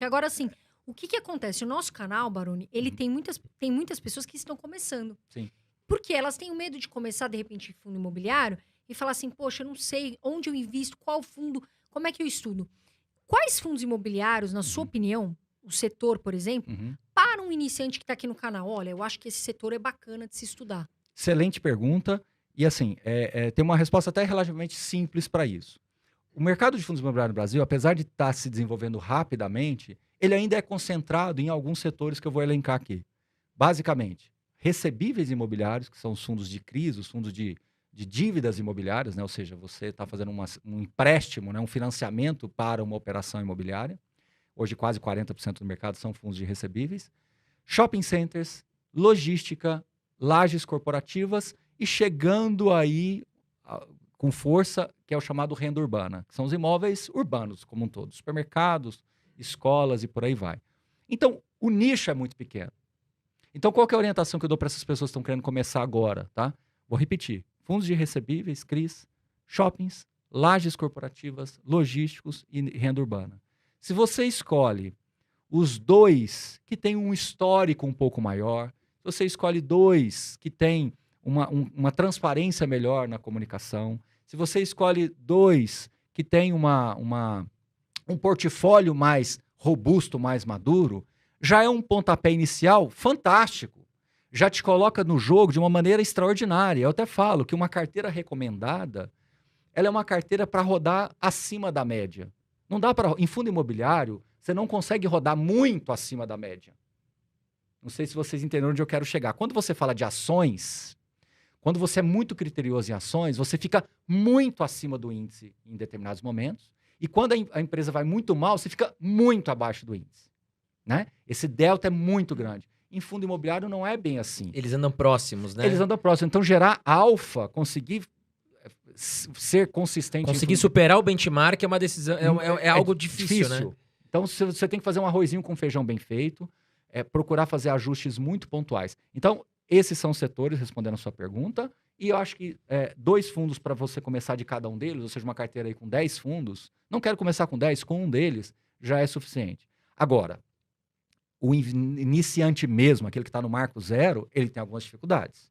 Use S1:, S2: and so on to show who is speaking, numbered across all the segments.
S1: E agora, assim, o que que acontece? O nosso canal, Baroni, ele
S2: Uhum.
S1: tem muitas pessoas que estão começando.
S2: Sim.
S1: Porque elas têm o medo de começar, de repente, em fundo imobiliário e falar assim: poxa, eu não sei onde eu invisto, qual fundo, como é que eu estudo? Quais fundos imobiliários, na sua
S2: Uhum.
S1: opinião, o setor, por exemplo,
S2: Uhum.
S1: para um iniciante que está aqui no canal? Olha, eu acho que esse setor é bacana de se estudar.
S2: Excelente pergunta. E assim, tem uma resposta até relativamente simples para isso. O mercado de fundos imobiliários no Brasil, apesar de estar se desenvolvendo rapidamente, ele ainda é concentrado em alguns setores que eu vou elencar aqui. Basicamente, recebíveis imobiliários, que são os fundos de CRIs, os fundos de dívidas imobiliárias, né? Ou seja, você está fazendo um empréstimo, né? Um financiamento para uma operação imobiliária. Hoje, quase 40% do mercado são fundos de recebíveis. Shopping centers, logística, lajes corporativas e chegando aí com força, que é o chamado renda urbana, que são os imóveis urbanos como um todo, supermercados, escolas e por aí vai. Então, o nicho é muito pequeno. Então, qual que é a orientação que eu dou para essas pessoas que estão querendo começar agora, tá? Vou repetir: fundos de recebíveis, CRIs, shoppings, lajes corporativas, logísticos e renda urbana. Se você escolhe os dois que têm um histórico um pouco maior, se você escolhe dois que têm uma transparência melhor na comunicação, se você escolhe dois que têm um portfólio mais robusto, mais maduro, já é um pontapé inicial fantástico. Já te coloca no jogo de uma maneira extraordinária. Eu até falo que uma carteira recomendada, ela é uma carteira para rodar acima da média. Não dá para, em fundo imobiliário, você não consegue rodar muito acima da média. Não sei se vocês entenderam onde eu quero chegar. Quando você fala de ações, quando você é muito criterioso em ações, você fica muito acima do índice em determinados momentos. E quando a empresa vai muito mal, você fica muito abaixo do índice, né? Esse delta é muito grande. Em fundo imobiliário não é bem assim.
S3: Eles andam próximos,
S2: Eles
S3: né?
S2: andam próximo. Então, gerar alfa, conseguir ser consistente em
S3: Conseguir
S2: fundo
S3: superar o benchmark é uma decisão, é algo difícil, né?
S2: Então, você tem que fazer um arrozinho com feijão bem feito, procurar fazer ajustes muito pontuais. Então, esses são os setores, respondendo a sua pergunta. E eu acho que 2 fundos para você começar de cada um deles, ou seja, uma carteira aí com 10 fundos. Não quero começar com 10, com um deles já é suficiente. Agora, o iniciante mesmo, aquele que está no marco zero, ele tem algumas dificuldades.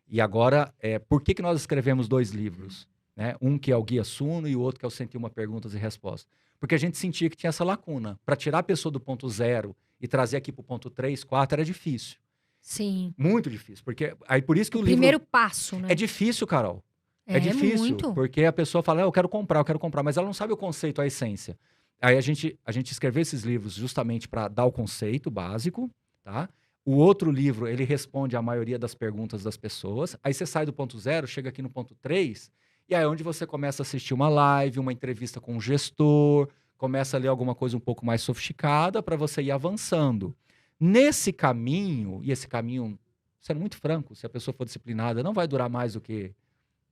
S2: E agora, por que nós escrevemos 2 livros? Né? Um que é o Guia Suno e o outro que é o 101 Perguntas e Respostas. Porque a gente sentia que tinha essa lacuna. Para tirar a pessoa do ponto zero e trazer aqui para o ponto 3, 4, era difícil.
S1: Sim.
S2: Muito difícil. Porque aí por isso que
S1: O
S2: o livro...
S1: primeiro passo, né?
S2: É difícil, Carol. É
S1: É
S2: difícil.
S1: muito.
S2: Porque a pessoa fala, eu quero comprar, mas ela não sabe o conceito, a essência. Aí a gente escreveu esses livros justamente para dar o conceito básico, tá? O outro livro, ele responde a maioria das perguntas das pessoas. Aí você sai do ponto zero, chega aqui no ponto 3, e aí é onde você começa a assistir uma live, uma entrevista com um gestor, começa a ler alguma coisa um pouco mais sofisticada para você ir avançando. Nesse caminho, e esse caminho, sendo muito franco, se a pessoa for disciplinada, não vai durar mais do que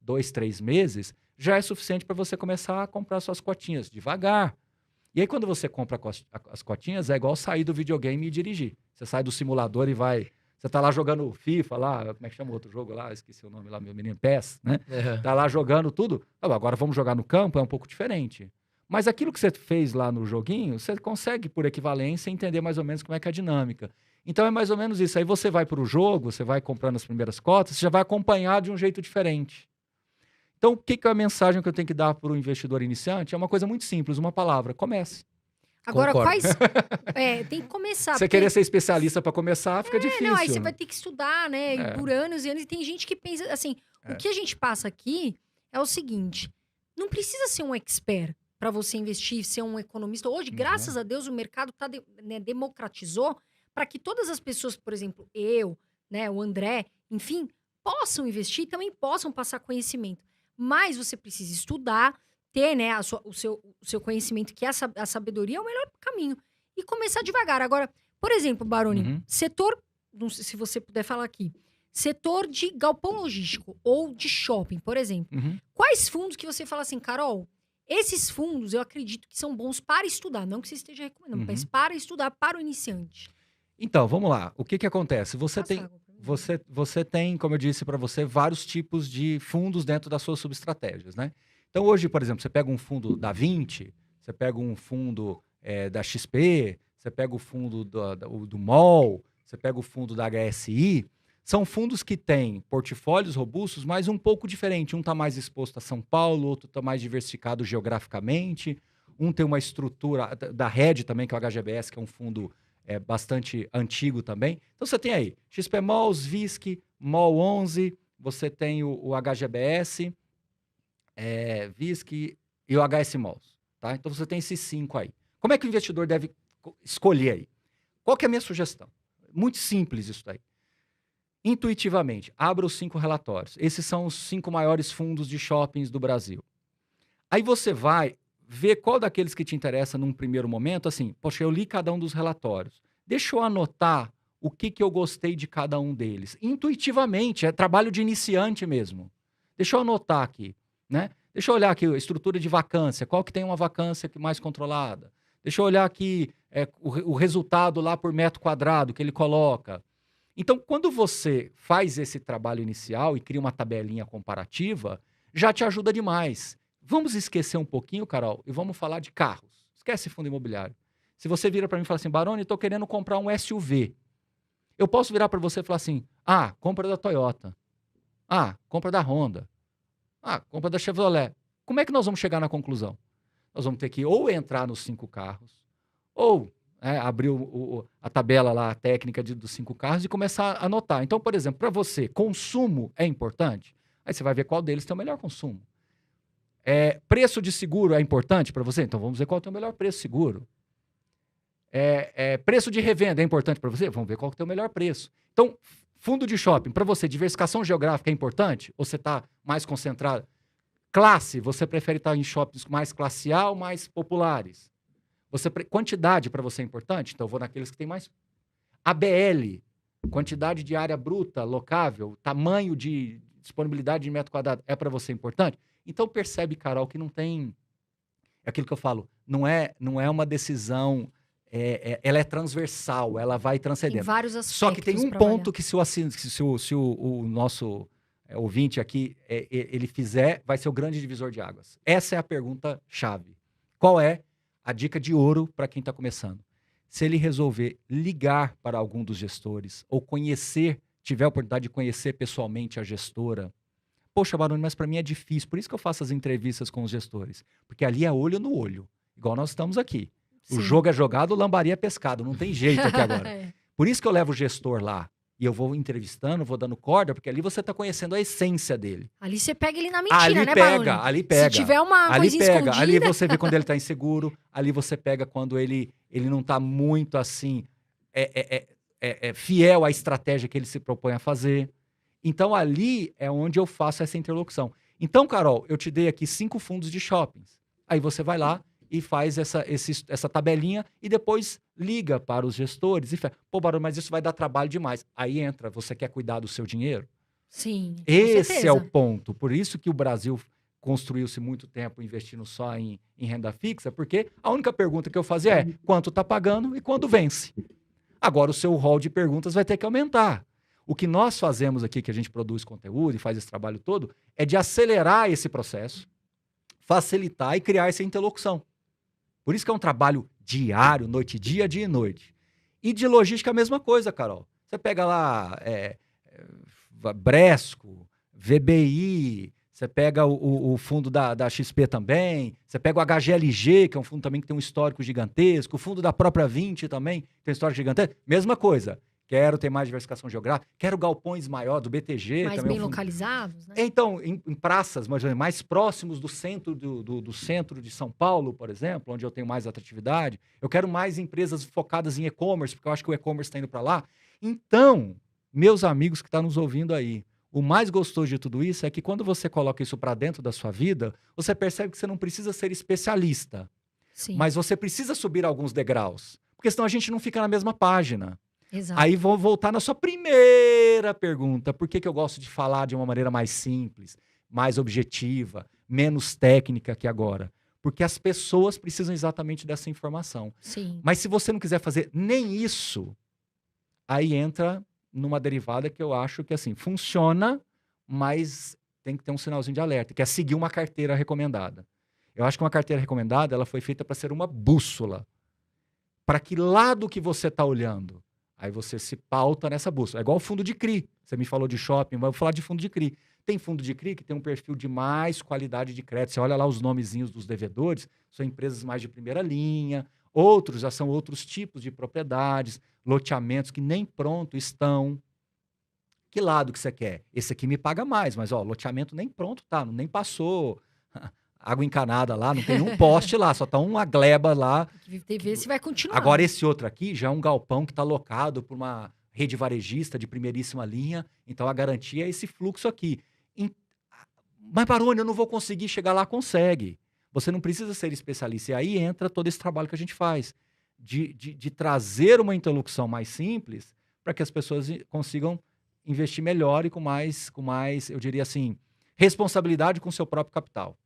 S2: 2, 3 meses, já é suficiente para você começar a comprar suas cotinhas devagar. E aí, quando você compra as cotinhas, é igual sair do videogame e dirigir. Você sai do simulador e vai. Você tá lá jogando FIFA, lá, como é que chama o outro jogo lá? Esqueci o nome lá, meu menino, PES, né? Tá lá jogando tudo. Agora vamos jogar no campo, é um pouco diferente. Mas aquilo que você fez lá no joguinho, você consegue, por equivalência, entender mais ou menos como é que é a dinâmica. Então é mais ou menos isso. Aí você vai para o jogo, você vai comprando as primeiras cotas, você já vai acompanhar de um jeito diferente. Então, o que é a mensagem que eu tenho que dar para o investidor iniciante? É uma coisa muito simples, uma palavra: comece.
S1: Agora,
S3: Concordo.
S1: tem que começar.
S2: Você querer ser especialista para começar, fica difícil.
S1: Não, aí você vai ter que estudar, né?
S2: É.
S1: Por anos e anos. E tem gente que pensa assim: o que a gente passa aqui é o seguinte: não precisa ser um expert para você investir, ser um economista. Hoje, graças a Deus, o mercado democratizou para que todas as pessoas, por exemplo, eu, né, o André, enfim, possam investir e também possam passar conhecimento. Mas você precisa estudar, ter, né, o seu conhecimento, que é a sabedoria, é o melhor caminho. E começar devagar. Agora, por exemplo, Baroni, setor, não sei se você puder falar aqui, setor de galpão logístico ou de shopping, por exemplo. Quais fundos que você fala assim, Carol, esses fundos eu acredito que são bons para estudar, não que você esteja recomendando, mas para estudar para o iniciante.
S2: Então, vamos lá. O que acontece? Você
S1: Passa
S2: tem,
S1: água pra mim.
S2: você tem, como eu disse para você, vários tipos de fundos dentro das suas subestratégias, né? Então, hoje, por exemplo, você pega um fundo da 20, você pega um fundo da XP, você pega o fundo do MOL, você pega o fundo da HSI, são fundos que têm portfólios robustos, mas um pouco diferente. Um está mais exposto a São Paulo, outro está mais diversificado geograficamente, um tem uma estrutura da Rede também, que é o HGBS, que é um fundo bastante antigo também. Então você tem aí XP Malls, VISC, MOL 11, você tem o HGBS, VISC e o HS Malls. Tá? Então você tem esses 5 aí. Como é que o investidor deve escolher aí? Qual que é a minha sugestão? Muito simples isso daí. Intuitivamente, abra os 5 relatórios. Esses são os 5 maiores fundos de shoppings do Brasil. Aí você vai ver qual daqueles que te interessa num primeiro momento, assim, poxa, eu li cada um dos relatórios. Deixa eu anotar o que eu gostei de cada um deles. Intuitivamente, é trabalho de iniciante mesmo. Deixa eu anotar aqui, né? Deixa eu olhar aqui a estrutura de vacância, qual que tem uma vacância mais controlada. Deixa eu olhar aqui o resultado lá por metro quadrado que ele coloca. Então, quando você faz esse trabalho inicial e cria uma tabelinha comparativa, já te ajuda demais. Vamos esquecer um pouquinho, Carol, e vamos falar de carros. Esquece fundo imobiliário. Se você vira para mim e fala assim, Baroni, estou querendo comprar um SUV. Eu posso virar para você e falar assim, compra da Toyota. Compra da Honda. Compra da Chevrolet. Como é que nós vamos chegar na conclusão? Nós vamos ter que ou entrar nos 5 carros, ou abrir a tabela lá, a técnica dos 5 carros e começar a anotar. Então, por exemplo, para você, consumo é importante? Aí você vai ver qual deles tem o melhor consumo. Preço de seguro é importante para você? Então vamos ver qual tem o melhor preço seguro. Preço de revenda é importante para você? Vamos ver qual tem o melhor preço. Então, fundo de shopping, para você, diversificação geográfica é importante? Ou você está mais concentrado? Classe, você prefere estar em shoppings mais classe A ou mais populares? Quantidade para você é importante? Então eu vou naqueles que tem mais. ABL, quantidade de área bruta, locável, tamanho de disponibilidade de metro quadrado, é para você importante? Então percebe, Carol, que não tem... É aquilo que eu falo, não é uma decisão... ela é transversal, ela vai transcendendo.
S1: Tem vários aspectos.
S2: Só que tem um ponto que se o nosso ouvinte aqui ele fizer, vai ser o grande divisor de águas. Essa é a pergunta-chave. Qual é a dica de ouro para quem está começando? Se ele resolver ligar para algum dos gestores ou tiver a oportunidade de conhecer pessoalmente a gestora, poxa, Baroni, mas para mim é difícil. Por isso que eu faço as entrevistas com os gestores. Porque ali é olho no olho. Igual nós estamos aqui. Sim. O jogo é jogado, o lambari é pescado. Não tem jeito aqui agora. Por isso que eu levo o gestor lá. E eu vou entrevistando, vou dando corda, porque ali você está conhecendo a essência dele.
S1: Ali você pega ele na mentira, né, Baroni?
S2: Ali pega.
S1: Se tiver uma coisinha escondida...
S2: Ali você vê quando ele está inseguro. Ali você pega quando ele não está muito assim... fiel à estratégia que ele se propõe a fazer. Então, ali é onde eu faço essa interlocução. Então, Carol, eu te dei aqui 5 fundos de shoppings. Aí você vai lá e faz essa tabelinha e depois liga para os gestores e fala, pô, Baroni, mas isso vai dar trabalho demais. Aí entra, você quer cuidar do seu dinheiro?
S1: Sim, com
S2: Esse
S1: certeza.
S2: é o ponto. Por isso que o Brasil construiu-se muito tempo investindo só em renda fixa, porque a única pergunta que eu fazia é quanto está pagando e quando vence. Agora o seu rol de perguntas vai ter que aumentar. O que nós fazemos aqui, que a gente produz conteúdo e faz esse trabalho todo, é de acelerar esse processo, facilitar e criar essa interlocução. Por isso que é um trabalho diário, noite e dia, dia e noite. E de logística a mesma coisa, Carol. Você pega lá Bresco, VBI, você pega o fundo da XP também, você pega o HGLG, que é um fundo também que tem um histórico gigantesco, o fundo da própria 20 também, que tem um histórico gigantesco. Mesma coisa. Quero ter mais diversificação geográfica, quero galpões maior do BTG.
S1: Mais
S2: também
S1: bem localizados, né?
S2: Então, em praças mais próximos do centro do centro de São Paulo, por exemplo, onde eu tenho mais atratividade. Eu quero mais empresas focadas em e-commerce, porque eu acho que o e-commerce está indo para lá. Então, meus amigos que estão nos ouvindo aí, o mais gostoso de tudo isso é que quando você coloca isso para dentro da sua vida, você percebe que você não precisa ser especialista.
S1: Sim.
S2: Mas você precisa subir alguns degraus, porque senão a gente não fica na mesma página.
S1: Exato.
S2: Aí vou voltar na sua primeira pergunta. Por que eu gosto de falar de uma maneira mais simples, mais objetiva, menos técnica que agora? Porque as pessoas precisam exatamente dessa informação.
S1: Sim.
S2: Mas se você não quiser fazer nem isso, aí entra numa derivada que eu acho que assim, funciona, mas tem que ter um sinalzinho de alerta, que é seguir uma carteira recomendada. Eu acho que uma carteira recomendada ela foi feita para ser uma bússola. para que lado que você está olhando? Aí você se pauta nessa busca. É igual o fundo de CRI. Você me falou de shopping, mas eu vou falar de fundo de CRI. Tem fundo de CRI que tem um perfil de mais qualidade de crédito. Você olha lá os nomezinhos dos devedores, são empresas mais de primeira linha. Outros já são outros tipos de propriedades, loteamentos que nem pronto estão. Que lado que você quer? Esse aqui me paga mais, mas loteamento nem pronto tá, nem passou água encanada lá, não tem um poste lá, só tá uma gleba lá.
S1: Tem que ver se vai continuar.
S2: Agora esse outro aqui já é um galpão que está locado por uma rede varejista de primeiríssima linha, então a garantia é esse fluxo aqui. Mas, Baroni, eu não vou conseguir chegar lá. Consegue. Você não precisa ser especialista. E aí entra todo esse trabalho que a gente faz, de trazer uma interlocução mais simples para que as pessoas consigam investir melhor e com mais, eu diria assim, responsabilidade com o seu próprio capital.